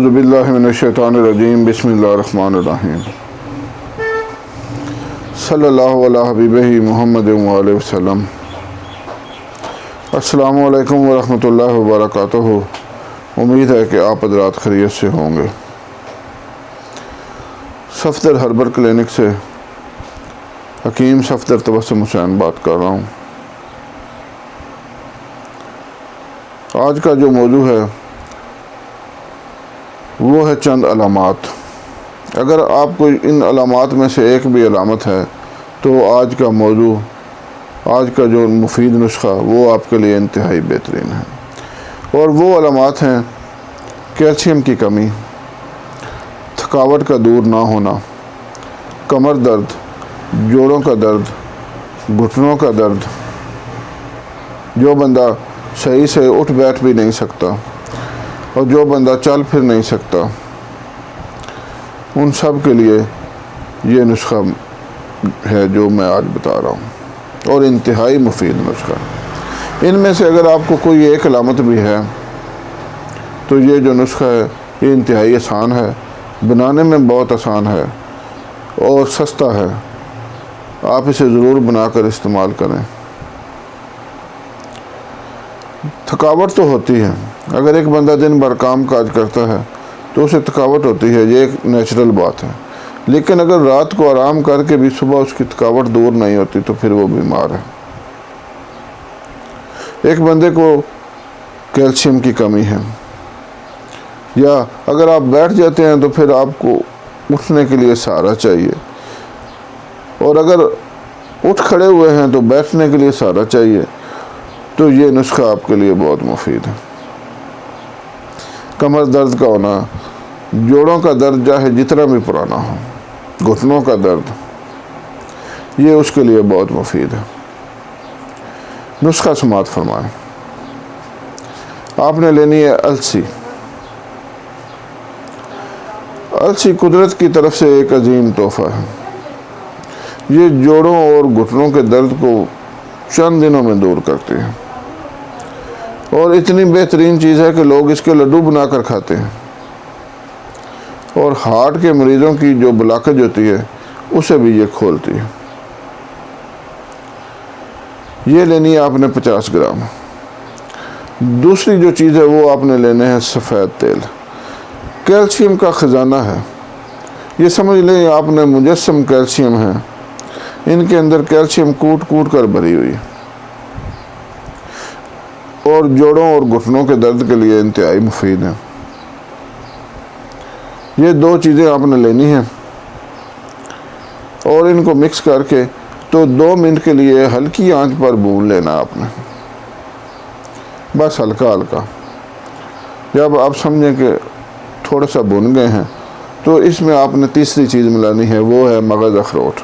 औज़ुबिल्लाहि मिनश्शैतानिर्रजीम बिस्मिल्लाहिर्रहमानिर्रहीम सल्लल्लाहु अला हबीबिही मुहम्मद व अलैहि वसल्लम। अस्सलामु अलैकुम व रहमतुल्लाहि व बरकातुहू। उम्मीद है कि आप हज़रात खैरियत से होंगे। सफदर हर्बल क्लिनिक से हकीम सफदर तबस्सुम हुसैन बात कर रहा हूँ। आज का जो मौजू है वो है चंद अलामात। अगर आपको इन अलामात में से एक भी अलामत है तो आज का मौजू, आज का जो मुफीद नुस्खा वो आपके लिए इंतहाई बेहतरीन है। और वो अलामात हैं कैल्शियम की कमी, थकावट का दूर ना होना, कमर दर्द, जोड़ों का दर्द, घुटनों का दर्द, जो बंदा सही से उठ बैठ भी नहीं सकता और जो बंदा चल फिर नहीं सकता, उन सब के लिए ये नुस्खा है जो मैं आज बता रहा हूँ और इंतहाई मुफीद नुस्खा। इनमें से अगर आपको कोई एक अलामत भी है तो ये जो नुस्खा है ये इंतहाई आसान है, बनाने में बहुत आसान है और सस्ता है। आप इसे ज़रूर बनाकर इस्तेमाल करें। थकावट तो होती है, अगर एक बंदा दिन भर काम काज करता है तो उसे थकावट होती है, ये एक नेचुरल बात है। लेकिन अगर रात को आराम करके भी सुबह उसकी थकावट दूर नहीं होती तो फिर वो बीमार है। एक बंदे को कैल्शियम की कमी है, या अगर आप बैठ जाते हैं तो फिर आपको उठने के लिए सहारा चाहिए, और अगर उठ खड़े हुए हैं तो बैठने के लिए सहारा चाहिए, तो ये नुस्खा आपके लिए बहुत मुफीद है। कमर दर्द का होना, जोड़ों का दर्द चाहे जितना भी पुराना हो, घुटनों का दर्द, ये उसके लिए बहुत मुफीद है। नुस्खा समात फरमाएं। आपने लेनी है अलसी। अलसी कुदरत की तरफ से एक अजीम तोहफा है। ये जोड़ों और घुटनों के दर्द को चंद दिनों में दूर करती है और इतनी बेहतरीन चीज़ है कि लोग इसके लड्डू बनाकर खाते हैं। और हार्ट के मरीज़ों की जो ब्लॉकेज होती है उसे भी ये खोलती है। ये लेनी है आपने 50 ग्राम। दूसरी जो चीज़ है वो आपने लेने हैं सफ़ेद तेल। कैल्शियम का ख़जाना है, ये समझ लें आपने मुजस्सम कैल्शियम है। इनके अंदर कैल्शियम कूट कूट कर भरी हुई है और जोड़ों और घुटनों के दर्द के लिए इंतहाई मुफीद है। ये दो चीज़ें आपने लेनी हैं और इनको मिक्स करके तो 2 मिनट के लिए हल्की आंच पर भून लेना आपने, बस हल्का हल्का। जब आप समझें कि थोड़ा सा भुन गए हैं तो इसमें आपने तीसरी चीज़ मिलानी है, वो है मगज़ अखरोट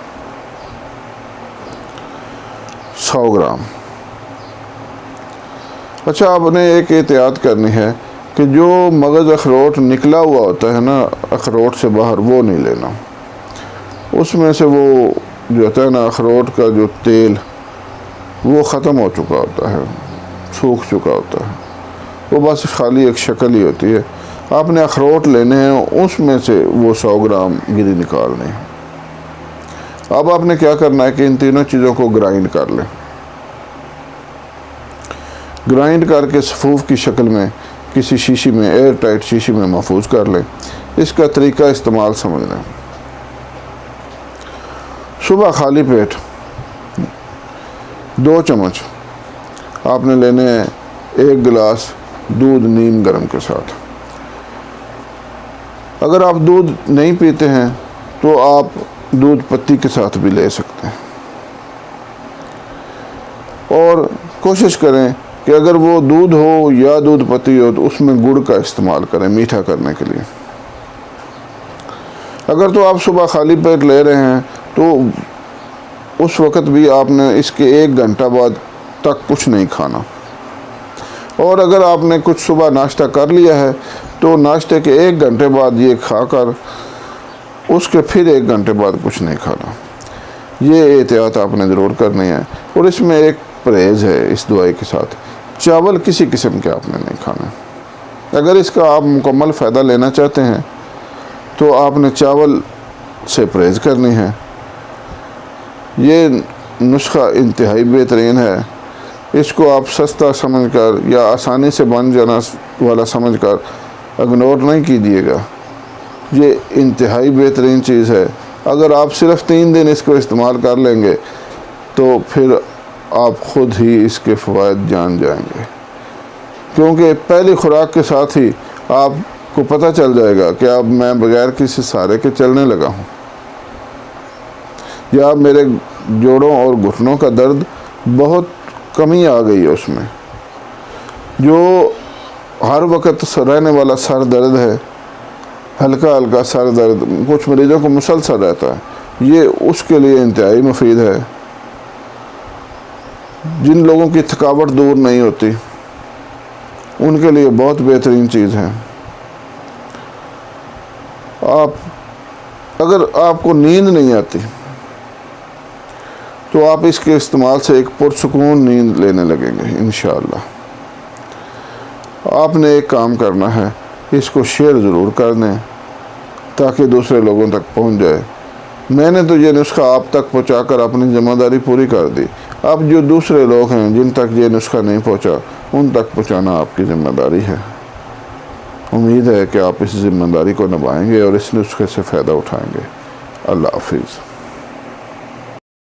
100 ग्राम। अच्छा, आपने एक एहतियात करनी है कि जो मगज़ अखरोट निकला हुआ होता है ना अखरोट से बाहर, वो नहीं लेना। उसमें से वो जो होता है ना अखरोट का जो तेल, वो ख़त्म हो चुका होता है, सूख चुका होता है, वो बस खाली एक शक्ल ही होती है। आपने अखरोट लेने हैं, उसमें से वो 100 ग्राम गिरी निकालनी है। अब आपने क्या करना है कि इन तीनों चीज़ों को ग्राइंड कर लें। ग्राइंड करके सफ़ूफ की शक्ल में किसी शीशी में, एयर टाइट शीशी में महफूज कर लें। इसका तरीका इस्तेमाल समझ लें। सुबह खाली पेट 2 चम्मच आपने लेने हैं 1 गिलास दूध नीम गर्म के साथ। अगर आप दूध नहीं पीते हैं तो आप दूध पत्ती के साथ भी ले सकते हैं। और कोशिश करें कि अगर वो दूध हो या दूध पत्ती हो तो उसमें गुड़ का इस्तेमाल करें मीठा करने के लिए। अगर तो आप सुबह खाली पेट ले रहे हैं तो उस वक़्त भी आपने इसके 1 घंटा बाद तक कुछ नहीं खाना। और अगर आपने कुछ सुबह नाश्ता कर लिया है तो नाश्ते के 1 घंटे बाद ये खाकर उसके फिर 1 घंटे बाद कुछ नहीं खाना। ये एहतियात आपने ज़रूर करनी है। और इसमें एक परहेज़ है इस दवाई के साथ, चावल किसी किस्म के आपने नहीं खाना। अगर इसका आप मुकम्मल फ़ायदा लेना चाहते हैं तो आपने चावल से परहेज़ करनी है। ये नुस्खा इंतहाई बेहतरीन है। इसको आप सस्ता समझकर या आसानी से बन जाना वाला समझकर इग्नोर नहीं कीजिएगा। ये इंतहाई बेहतरीन चीज़ है। अगर आप सिर्फ़ 3 दिन इसको इस्तेमाल कर लेंगे तो फिर आप ख़ुद ही इसके फ़वाइद जान जाएंगे, क्योंकि पहली खुराक के साथ ही आपको पता चल जाएगा कि अब मैं बग़ैर किसी सहारे के चलने लगा हूँ, या मेरे जोड़ों और घुटनों का दर्द बहुत कमी आ गई है उसमें। जो हर वक्त रहने वाला सर दर्द है, हल्का हल्का सर दर्द कुछ मरीज़ों को मुसलसल रहता है, ये उसके लिए इंतहाई मुफीद है। जिन लोगों की थकावट दूर नहीं होती उनके लिए बहुत बेहतरीन चीज़ है। अगर आपको नींद नहीं आती तो आप इसके इस्तेमाल से एक पुरसुकून नींद लेने लगेंगे इंशाअल्लाह। आपने एक काम करना है, इसको शेयर ज़रूर कर दें ताकि दूसरे लोगों तक पहुंच जाए। मैंने तो ये नुस्खा आप तक पहुंचाकर अपनी ज़िम्मेदारी पूरी कर दी। अब जो दूसरे लोग हैं जिन तक ये नुस्खा नहीं पहुंचा, उन तक पहुंचाना आपकी ज़िम्मेदारी है। उम्मीद है कि आप इस ज़िम्मेदारी को निभाएंगे और इस नुस्खे से फ़ायदा उठाएंगे। अल्लाह हाफिज़।